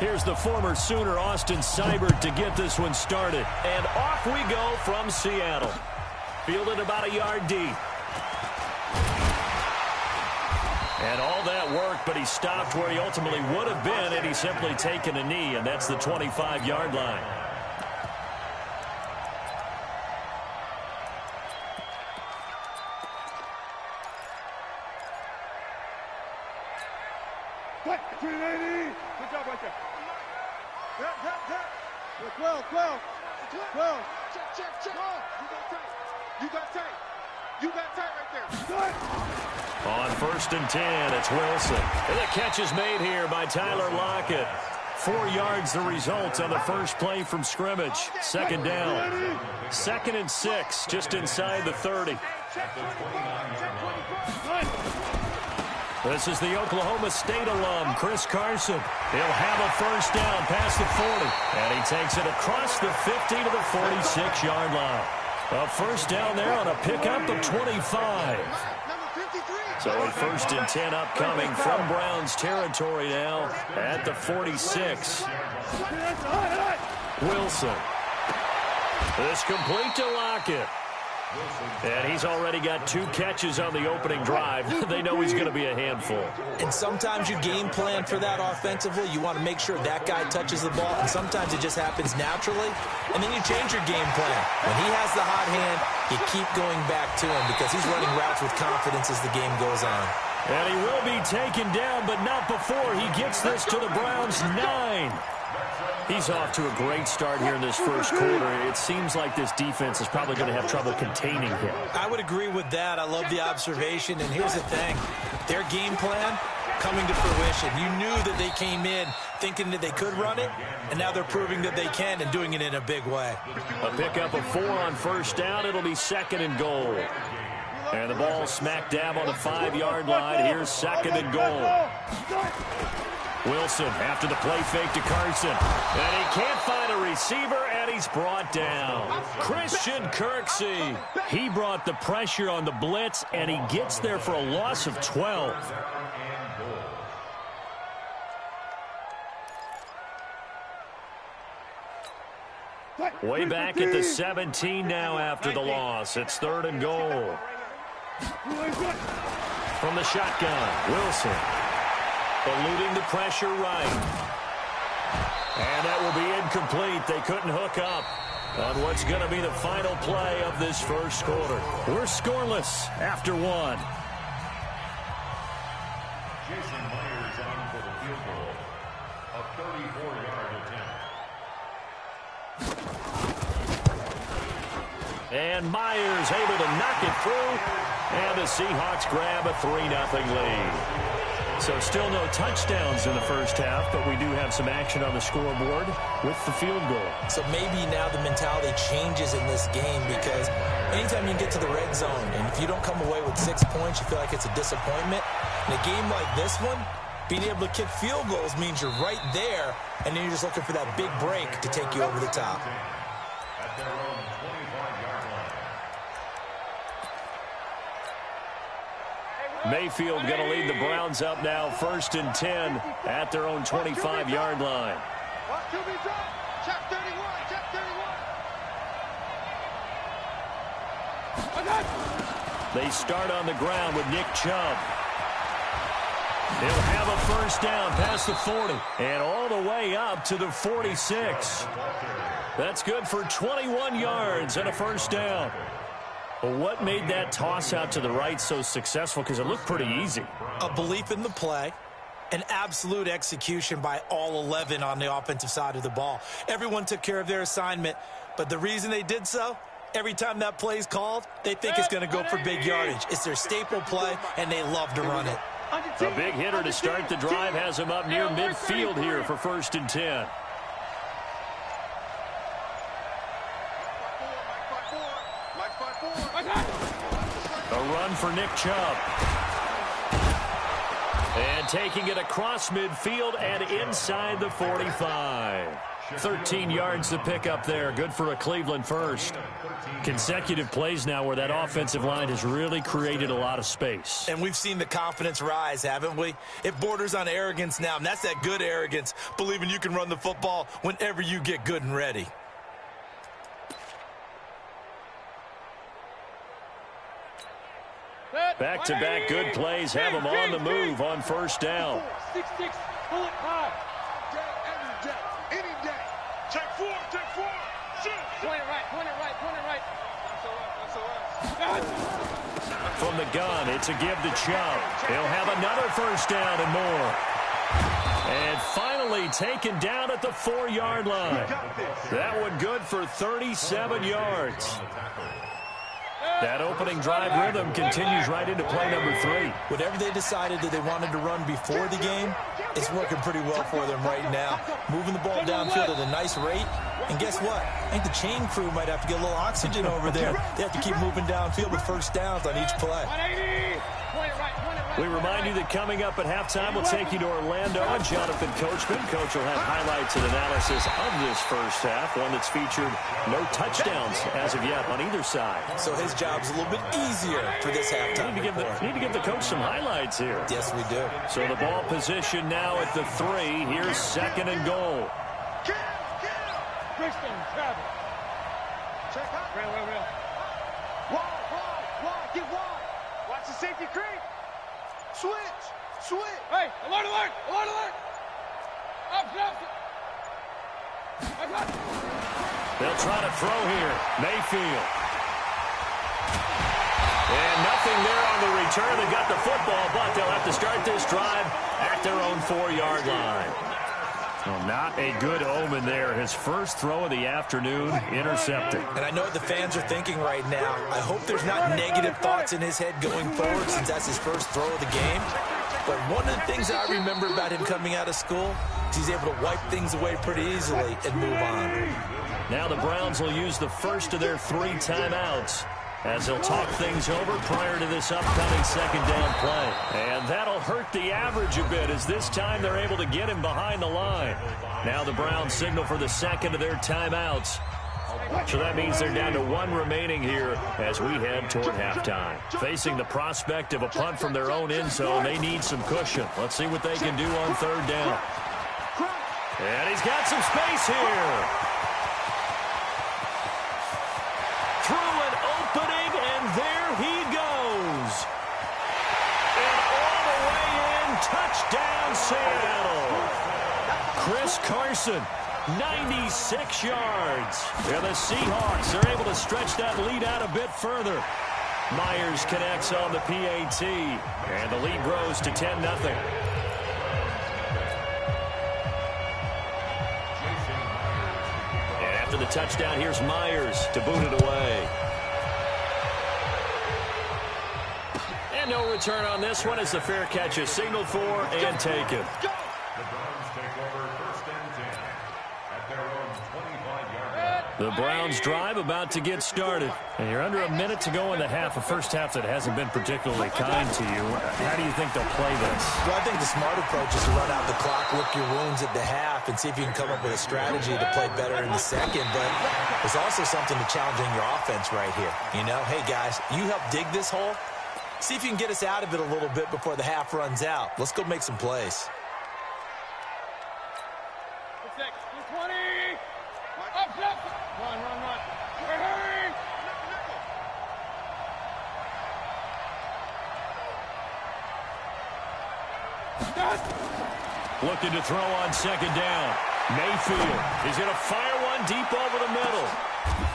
Here's the former Sooner, Austin Seibert, to get this one started. And off we go from Seattle. Fielded about a yard deep. And all that work, but he stopped where he ultimately would have been had he simply taken a knee, and that's the 25-yard line. Good job right there. 12. Check. You got tight right there. On 1st and 10, it's Wilson. And the catch is made here by Tyler Lockett. 4 yards the result on the first play from scrimmage. Second down. 2nd and 6, just inside the 30. This is the Oklahoma State alum, Chris Carson. He'll have a first down past the 40. And he takes it across the 50 to the 46-yard line. A first down there on a pickup of 25. So a 1st and 10 upcoming from Browns territory now at the 46. Wilson. This complete to Lockett. And he's already got 2 catches on the opening drive. They know he's going to be a handful. And sometimes you game plan for that offensively. You want to make sure that guy touches the ball. And sometimes it just happens naturally. And then you change your game plan. When he has the hot hand, you keep going back to him because he's running routes with confidence as the game goes on. And he will be taken down, but not before he gets this to the Browns' 9. He's off to a great start here in this first quarter. It seems like this defense is probably going to have trouble containing him. I would agree with that. I love the observation. And here's the thing. Their game plan coming to fruition. You knew that they came in thinking that they could run it, and now they're proving that they can and doing it in a big way. A pickup of 4 on first down. It'll be 2nd and goal. And the ball smack dab on the 5-yard line. Here's 2nd and goal. Wilson after the play fake to Carson. And he can't find a receiver, and he's brought down. Christian Kirksey. He brought the pressure on the blitz, and he gets there for a loss of 12. Way back at the 17 now after the loss. It's 3rd and goal. From the shotgun, Wilson. Eluding the pressure right. And that will be incomplete. They couldn't hook up on what's going to be the final play of this first quarter. We're scoreless after 1. Jason Myers on for the field goal. A 34-yard attempt. And Myers able to knock it through. And the Seahawks grab a 3-0 lead. So still no touchdowns in the first half, but we do have some action on the scoreboard with the field goal. So maybe now the mentality changes in this game because anytime you get to the red zone, and if you don't come away with 6 points, you feel like it's a disappointment. In a game like this one, being able to kick field goals means you're right there, and then you're just looking for that big break to take you over the top. At their own 25-yard line. Mayfield going to lead the Browns up now, 1st and 10 at their own 25-yard line. Check 31. They start on the ground with Nick Chubb. He'll have a first down past the 40 and all the way up to the 46. That's good for 21 yards and a first down. Well, what made that toss out to the right so successful? Because it looked pretty easy. A belief in the play, an absolute execution by all 11 on the offensive side of the ball. Everyone took care of their assignment, but the reason they did so, every time that play is called, they think it's going to go for big yardage. It's their staple play, and they love to run it. A big hitter to start the drive has him up near midfield here for 1st and 10. A run for Nick Chubb. And taking it across midfield and inside the 45. 13 yards to pick up there. Good for a Cleveland first. Consecutive plays now where that offensive line has really created a lot of space. And we've seen the confidence rise, haven't we? It borders on arrogance now, and that's that good arrogance, believing you can run the football whenever you get good and ready. Back-to-back good plays have them on the move on first down. 6-6, pull it high. Any day. Check four. Shoot. Point it right. That's all right. From the gun, it's a give to Chubb. He'll have another first down and more. And finally taken down at the 4-yard line. That one good for 37 yards. That opening drive rhythm continues right into play number 3. Whatever they decided that they wanted to run before the game, it's working pretty well for them right now. Moving the ball downfield at a nice rate. And guess what? I think the chain crew might have to get a little oxygen over there. They have to keep moving downfield with first downs on each play. We remind you that coming up at halftime, we'll take you to Orlando and Jonathan Coachman. Coach will have highlights and analysis of this first half, one that's featured no touchdowns as of yet on either side. So his job's a little bit easier for this halftime. Need to give the coach some highlights here. Yes, we do. So the ball position now at the 3. Here's second and goal. Christian, Travis. Check out. Real. Wide. Get wide. Watch the safety creep. Switch. Hey, alert. Up. They'll try to throw here. Mayfield. And nothing there on the return. They got the football, but they'll have to start this drive at their own 4-yard line. Well, not a good omen there. His first throw of the afternoon, intercepted. And I know what the fans are thinking right now. I hope there's not negative thoughts in his head going forward since that's his first throw of the game. But one of the things I remember about him coming out of school is he's able to wipe things away pretty easily and move on. Now the Browns will use the first of their 3 timeouts as they'll talk things over prior to this upcoming second down play. And that'll hurt the average a bit as this time they're able to get him behind the line. Now the Browns signal for the second of their timeouts. So that means they're down to 1 remaining here as we head toward halftime. Facing the prospect of a punt from their own end zone, they need some cushion. Let's see what they can do on third down. And he's got some space here. Through an opening, and there he goes. And all the way in, touchdown Seattle. Chris Carson, 96 yards. And the Seahawks are able to stretch that lead out a bit further. Myers connects on the PAT, and the lead grows to 10-0. And after the touchdown, here's Myers to boot it away. And no return on this one as the fair catch is signaled for and taken. The Browns drive about to get started. And you're under a minute to go in the half, a first half that hasn't been particularly kind to you. How do you think they'll play this? Well, I think the smart approach is to run out the clock, lick your wounds at the half, and see if you can come up with a strategy to play better in the second. But there's also something to challenging your offense right here. You know, hey, guys, you help dig this hole. See if you can get us out of it a little bit before the half runs out. Let's go make some plays. Looking to throw on second down. Mayfield is going to fire one deep over the middle.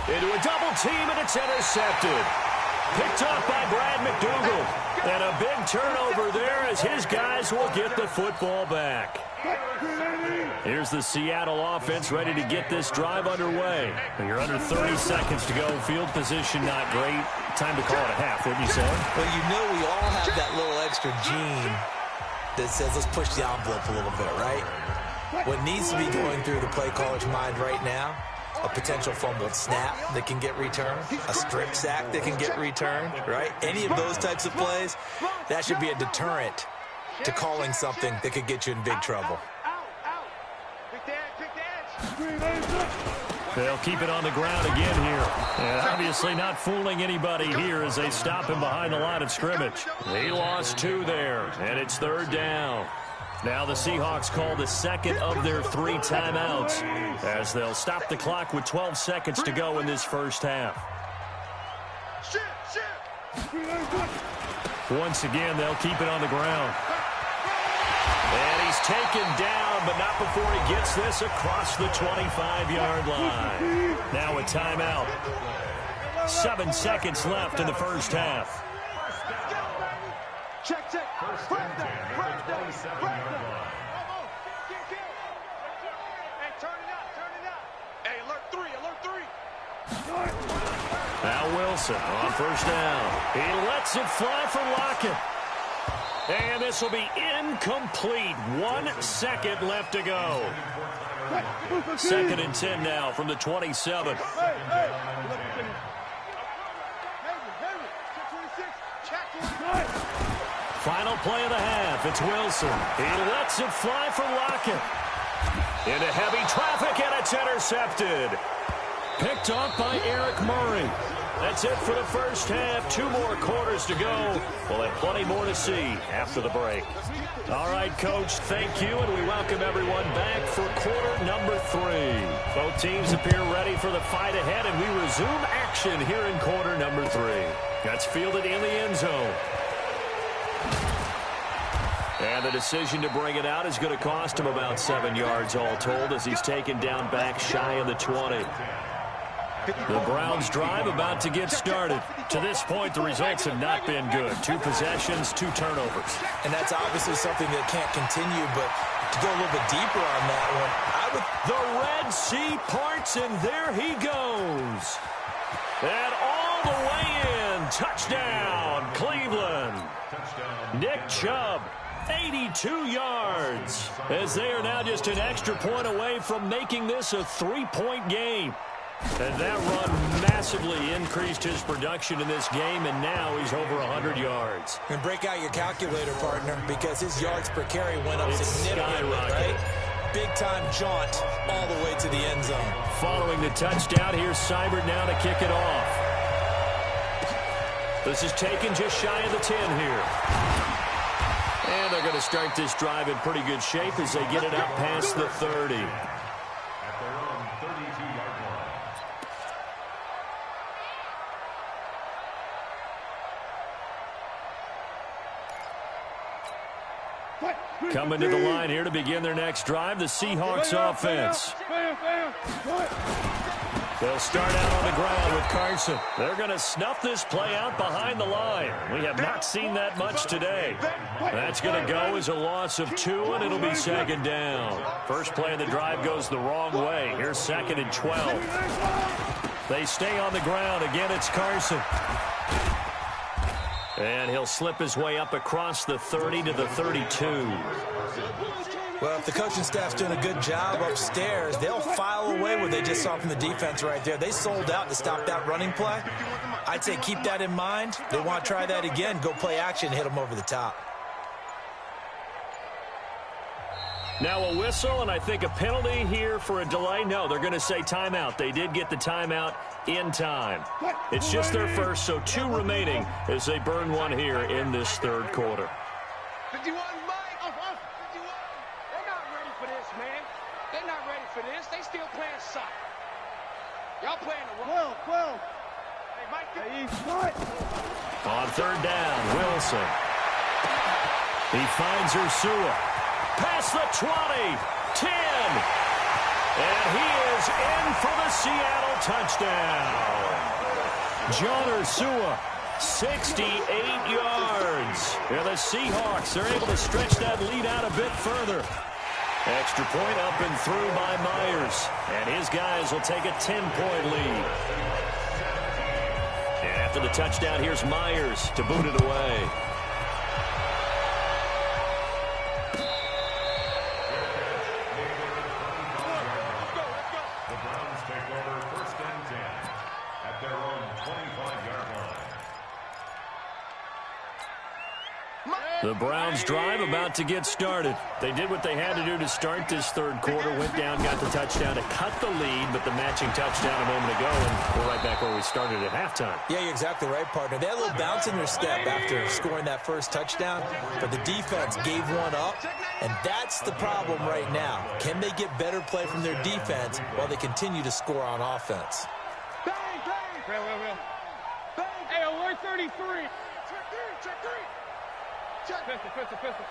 Into a double team, and it's intercepted. Picked off by Brad McDougal. And a big turnover there as his guys will get the football back. Here's the Seattle offense ready to get this drive underway. You're under 30 seconds to go. Field position not great. Time to call it a half, wouldn't you say? Well, you know we all have that little extra gene that says let's push the envelope a little bit, right? What needs to be going through the play caller's mind right now, a potential fumbled snap that can get returned, a strip sack that can get returned, right? Any of those types of plays, that should be a deterrent to calling something that could get you in big trouble. They'll keep it on the ground again here. And obviously not fooling anybody here as they stop him behind the line of scrimmage. He lost 2 there, and it's 3rd down. Now the Seahawks call the second of their 3 timeouts as they'll stop the clock with 12 seconds to go in this first half. Once again, they'll keep it on the ground. And he's taken down, but not before he gets this across the 25-yard line. Now a timeout. 7 seconds left in the first half. Check. Break down. Hey, turn it up. Hey, alert 3. Now Wilson on first down. He lets it fly for Lockett. And this will be incomplete. 1 second left to go. 2nd and 10 now from the 27. Final play of the half. It's Wilson. He lets it fly for Lockett. Into heavy traffic, and it's intercepted. Picked off by Eric Murray. That's it for the first half. 2 more quarters to go. We'll have plenty more to see after the break. All right, Coach, thank you, and we welcome everyone back for quarter number 3. Both teams appear ready for the fight ahead, and we resume action here in quarter number 3. That's fielded in the end zone. And the decision to bring it out is going to cost him about 7 yards all told as he's taken down back shy of the 20. The Browns drive about to get started. To this point, the results have not been good. 2 possessions, 2 turnovers. And that's obviously something that can't continue, but to go a little bit deeper on that one, the Red Sea parts, and there he goes. And all the way in. Touchdown, Cleveland. Nick Chubb, 82 yards, as they are now just an extra point away from making this a 3-point game. And that run massively increased his production in this game, and now he's over 100 yards. And break out your calculator, partner, because his yards per carry went up significantly, right? Big-time jaunt all the way to the end zone. Following the touchdown, here's Seibert now to kick it off. This is taken just shy of the 10 here. And they're going to start this drive in pretty good shape as they get it up past the 30. Coming to the line here to begin their next drive, the Seahawks offense. They'll start out on the ground with Carson. They're going to snuff this play out behind the line. We have not seen that much today. That's going to go as a loss of 2, and it'll be 2nd down. First play of the drive goes the wrong way. Here's 2nd and 12. They stay on the ground. Again, it's Carson. And he'll slip his way up across the 30 to the 32. Well, if the coaching staff's doing a good job upstairs, they'll file away what they just saw from the defense right there. They sold out to stop that running play. I'd say keep that in mind. They want to try that again. Go play action, hit them over the top. Now a whistle, and I think a penalty here for a delay. No, they're going to say timeout. They did get the timeout in time. It's just their first, so 2 remaining as they burn 1 here in this 3rd quarter. 51, Mike. 51. They're not ready for this, man. They're not ready for this. They still playing soccer. Y'all playing the wrong. 12. Hey, Mike. On 3rd down, Wilson. He finds Ursua. Past the 20, 10, and he is in for the Seattle touchdown. John Ursua, 68 yards. And the Seahawks are able to stretch that lead out a bit further. Extra point up and through by Myers, and his guys will take a 10-point lead. And after the touchdown, here's Myers to boot it away. The Browns drive about to get started. They did what they had to do to start this third quarter. Went down, got the touchdown to cut the lead, but the matching touchdown a moment ago, and we're right back where we started at halftime. Yeah, you're exactly right, partner. They had a little bounce in their step after scoring that first touchdown, but the defense gave one up, and that's the problem right now. Can they get better play from their defense while they continue to score on offense? Bang, bang. Real. Bang. Hey, alert 33. Check three. Pistol.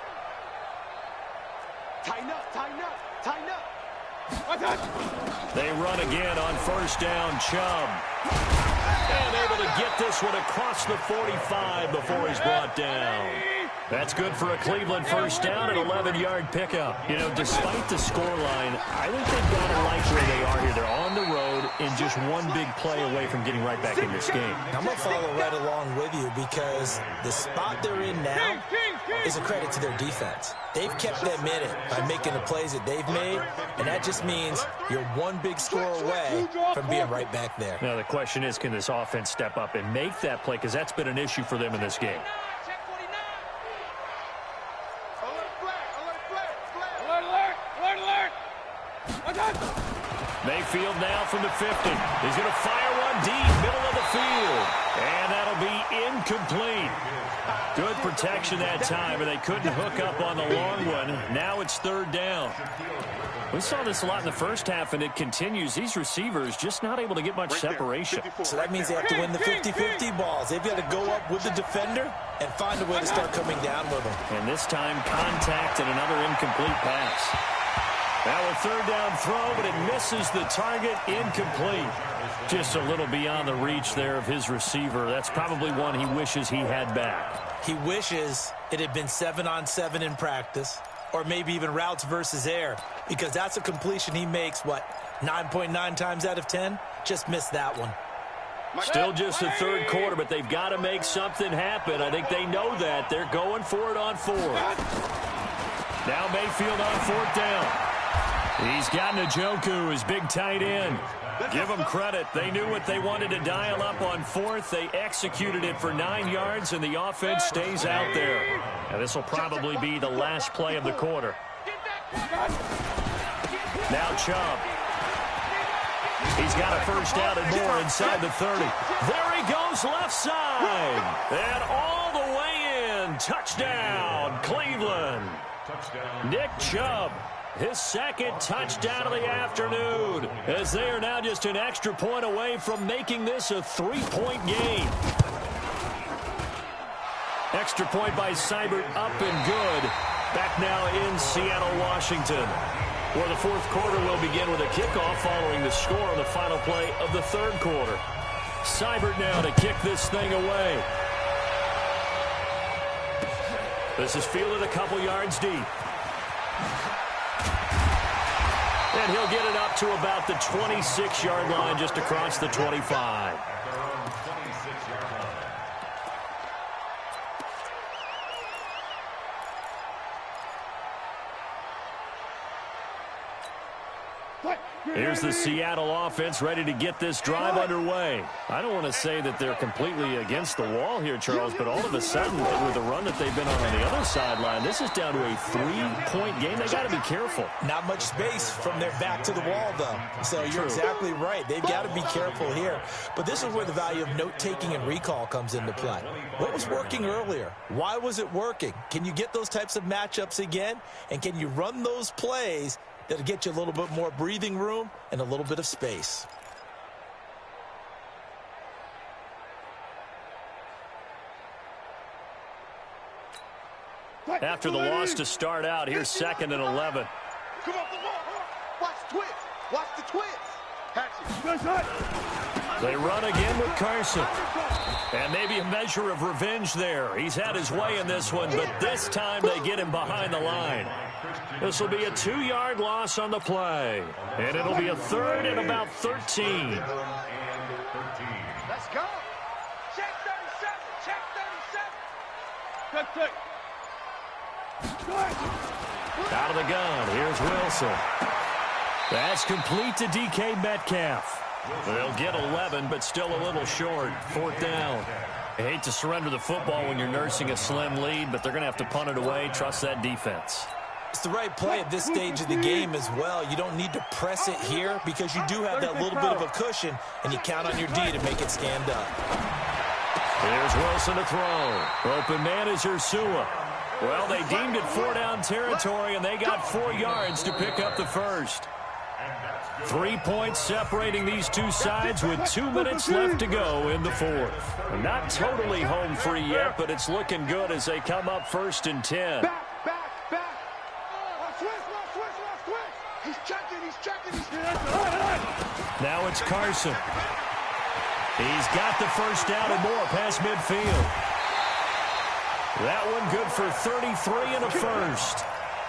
Tighten up. They run again on first down, Chubb. And able to get this one across the 45 before he's brought down. That's good for a Cleveland first down, an 11-yard pickup. You know, despite the scoreline, I think they've got to like where they are here. They're on the road and just one big play away from getting right back in this game. I'm going to follow right along with you because the spot they're in now is a credit to their defense. They've kept them in it by making the plays that they've made, and that just means you're one big score away from being right back there. Now, the question is, can this offense step up and make that play? Because that's been an issue for them in this game. Mayfield now from the 50. He's going to fire one deep, middle of the field. And that'll be incomplete. Good protection that time, and they couldn't hook up on the long one. Now it's third down. We saw this a lot in the first half, and it continues. These receivers just not able to get much separation. So that means they have to win the 50-50 balls. They've got to go up with the defender and find a way to start coming down with them. And this time, contact and another incomplete pass. Now a third down throw, but it misses the target, incomplete. Just a little beyond the reach there of his receiver. That's probably one he wishes he had back. He wishes it had been 7-on-7 in practice, or maybe even routes versus air, because that's a completion he makes, 9.9 times out of 10? Just missed that one. Still just the third quarter, but they've got to make something happen. I think they know that. They're going for it on fourth. Now Mayfield on fourth down. He's got Njoku, his big tight end. Give them credit. They knew what they wanted to dial up on fourth. They executed it for 9 yards, and the offense stays out there. And this will probably be the last play of the quarter. Now Chubb. He's got a first down and more inside the 30. There he goes left side. And all the way in. Touchdown, Cleveland. Nick Chubb. His second touchdown of the afternoon, as they are now just an extra point away from making this a 3-point game. Extra point by Seibert, up and good. Back now in Seattle, Washington, where the fourth quarter will begin with a kickoff following the score on the final play of the third quarter. Seibert now to kick this thing away. This is fielded a couple yards deep. And he'll get it up to about the 26-yard line, just across the 25. Here's the Seattle offense ready to get this drive underway. I don't want to say that they're completely against the wall here, Charles, but all of a sudden, with the run that they've been on the other sideline, this is down to a 3-point game. They got to be careful. Not much space from their back to the wall, though. So you're exactly right. They've got to be careful here. But this is where the value of note-taking and recall comes into play. What was working earlier? Why was it working? Can you get those types of matchups again? And can you run those plays that'll get you a little bit more breathing room and a little bit of space? After the loss to start out, here's 2nd and 11. Come on. Watch the twist. Watch the twist. They run again with Carson. And maybe a measure of revenge there. He's had his way in this one, but this time they get him behind the line. This will be a 2-yard loss on the play. And it'll be a third and about 13. Let's go. Check 37. Check 37. Out of the gun. Here's Wilson. That's complete to DK Metcalf. They'll get 11, but still a little short. 4th down. I hate to surrender the football when you're nursing a slim lead, but they're going to have to punt it away. Trust that defense. It's the right play at this stage of the game as well. You don't need to press it here because you do have that little bit of a cushion, and you count on your D to make it stand up. Here's Wilson to throw. Open man is Ursua. Well, they deemed it 4-down territory, and they got 4 yards to pick up the first. 3 points separating these two sides with 2 minutes left to go in the fourth. Not totally home free yet, but it's looking good as they come up 1st and 10. Back. He's checking. Now it's Carson. He's got the first down and more past midfield. That one good for 33 and a first.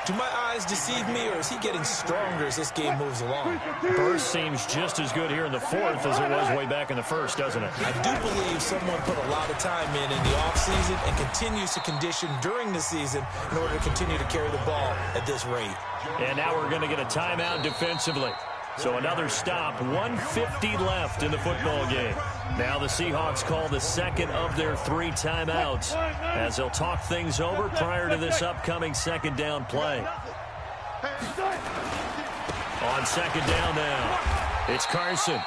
Do my eyes deceive me, or is he getting stronger as this game moves along? Burst seems just as good here in the fourth as it was way back in the first, doesn't it? I do believe someone put a lot of time in the offseason and continues to condition during the season in order to continue to carry the ball at this rate. And now we're going to get a timeout defensively. So another stop, 1:50 left in the football game. Now the Seahawks call the second of their 3 timeouts as they'll talk things over prior to this upcoming second down play. On second down now, it's Carson.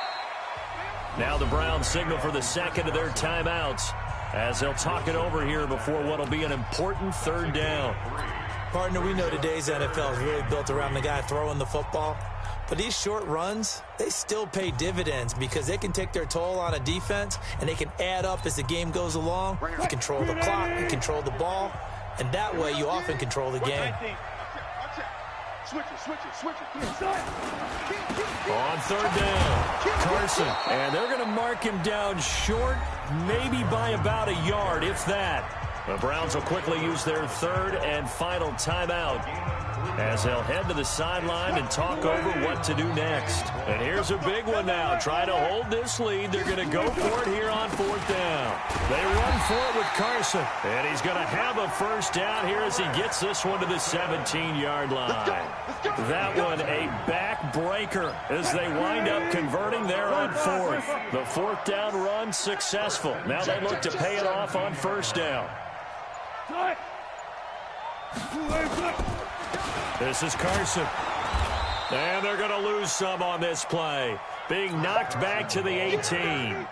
Now the Browns signal for the second of their timeouts as they'll talk it over here before what will be an important 3rd down. Partner, we know today's NFL is really built around the guy throwing the football. But these short runs, they still pay dividends because they can take their toll on a defense, and they can add up as the game goes along. You control the clock, you control the ball, and that way you often control the game. Switch it. On 3rd down, Carson. And they're going to mark him down short, maybe by about a yard, if that. The Browns will quickly use their 3rd and final timeout as they'll head to the sideline and talk over what to do next. And here's a big one now. Try to hold this lead. They're going to go for it here on 4th down. They run for it with Carson. And he's going to have a first down here as he gets this one to the 17-yard line. That one a backbreaker as they wind up converting there on 4th. The 4th down run successful. Now they look to pay it off on 1st down. This is Carson. And they're going to lose some on this play. Being knocked back to the 18.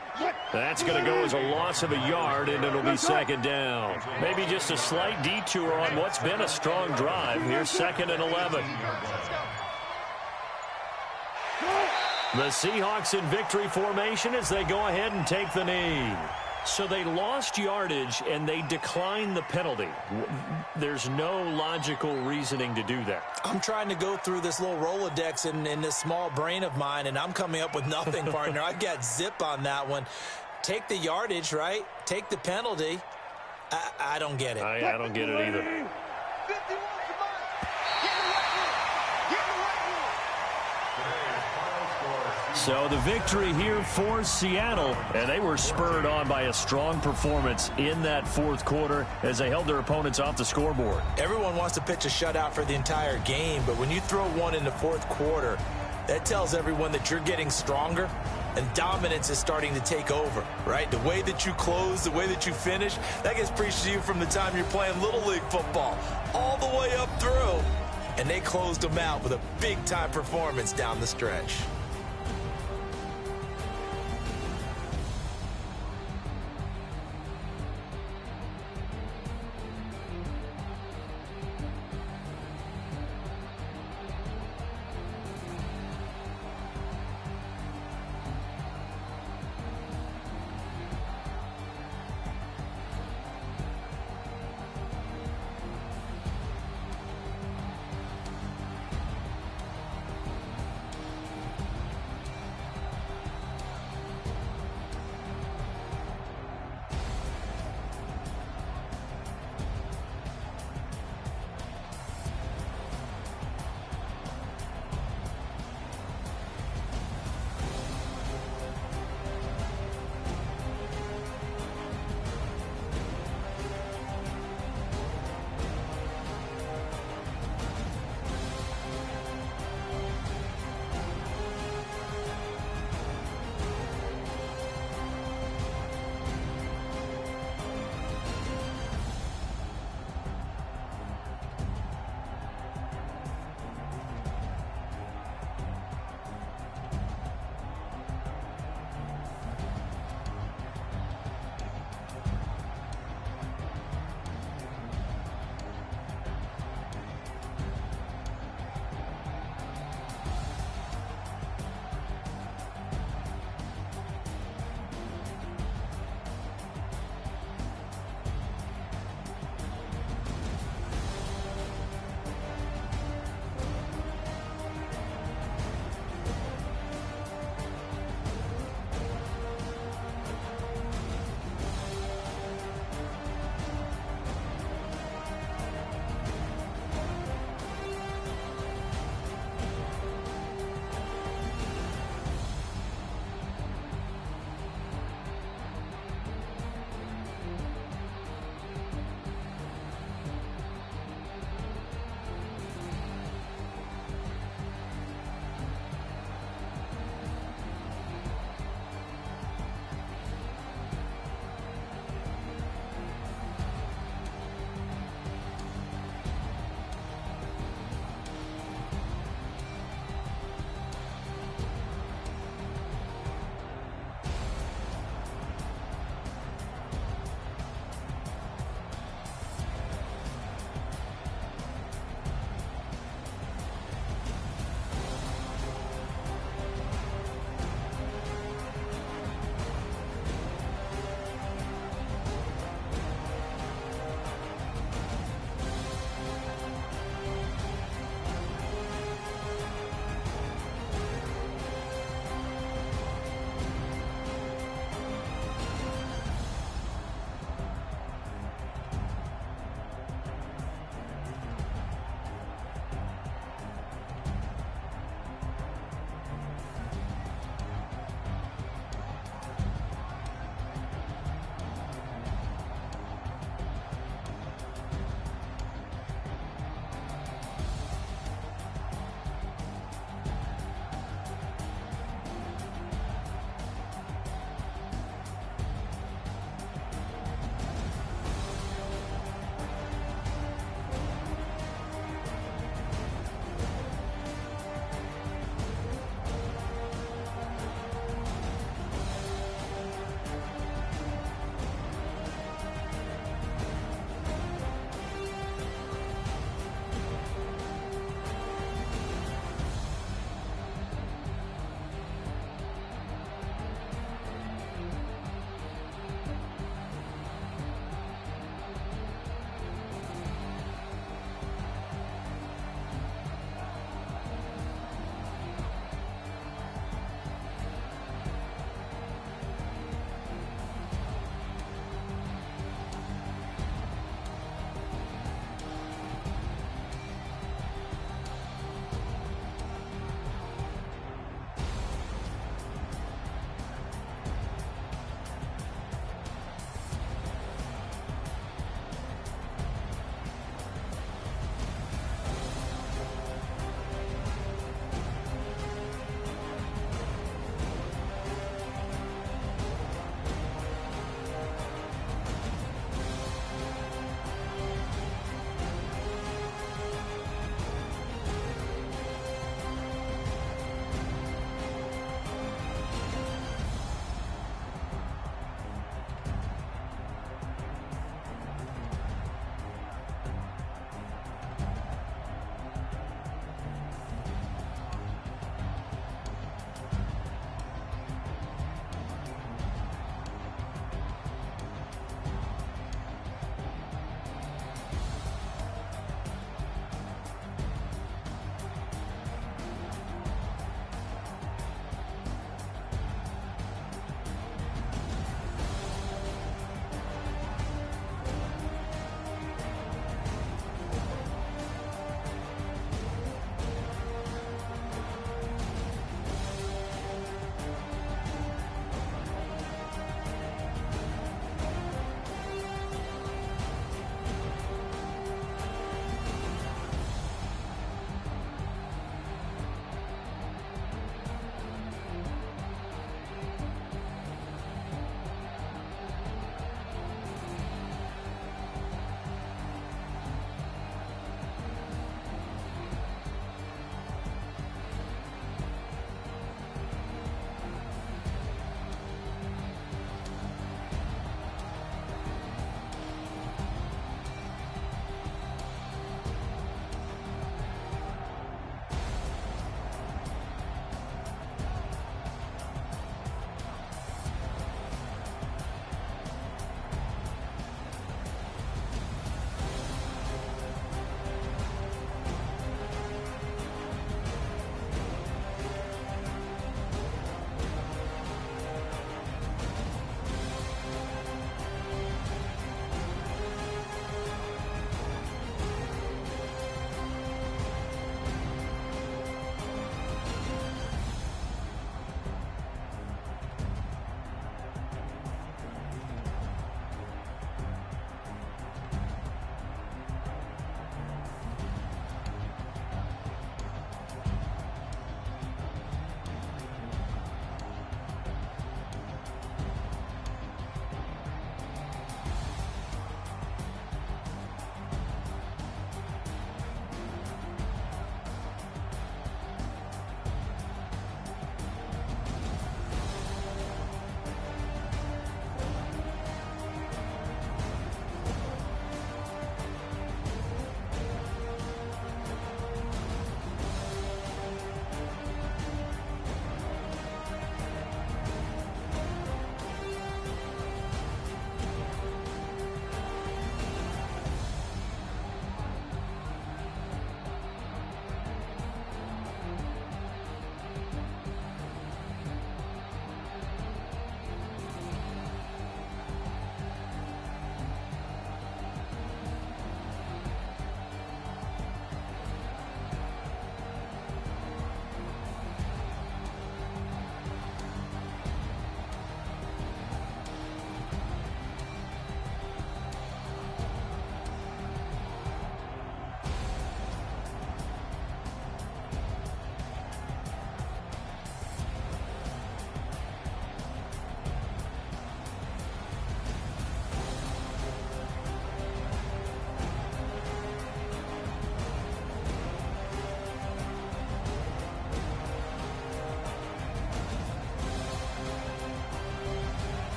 That's going to go as a loss of a yard, and it'll be 2nd down. Maybe just a slight detour on what's been a strong drive. Here's 2nd and 11. The Seahawks in victory formation as they go ahead and take the knee. So they lost yardage, and they declined the penalty. There's no logical reasoning to do that. I'm trying to go through this little Rolodex in this small brain of mine, and I'm coming up with nothing, partner. I've got zip on that one. Take the yardage, right? Take the penalty. I don't get it. I don't get it either. So the victory here for Seattle, and they were spurred on by a strong performance in that 4th quarter as they held their opponents off the scoreboard. Everyone wants to pitch a shutout for the entire game, but when you throw one in the 4th quarter, that tells everyone that you're getting stronger and dominance is starting to take over, right? The way that you close, the way that you finish, that gets preached to you from the time you're playing Little League football all the way up through, and they closed them out with a big-time performance down the stretch.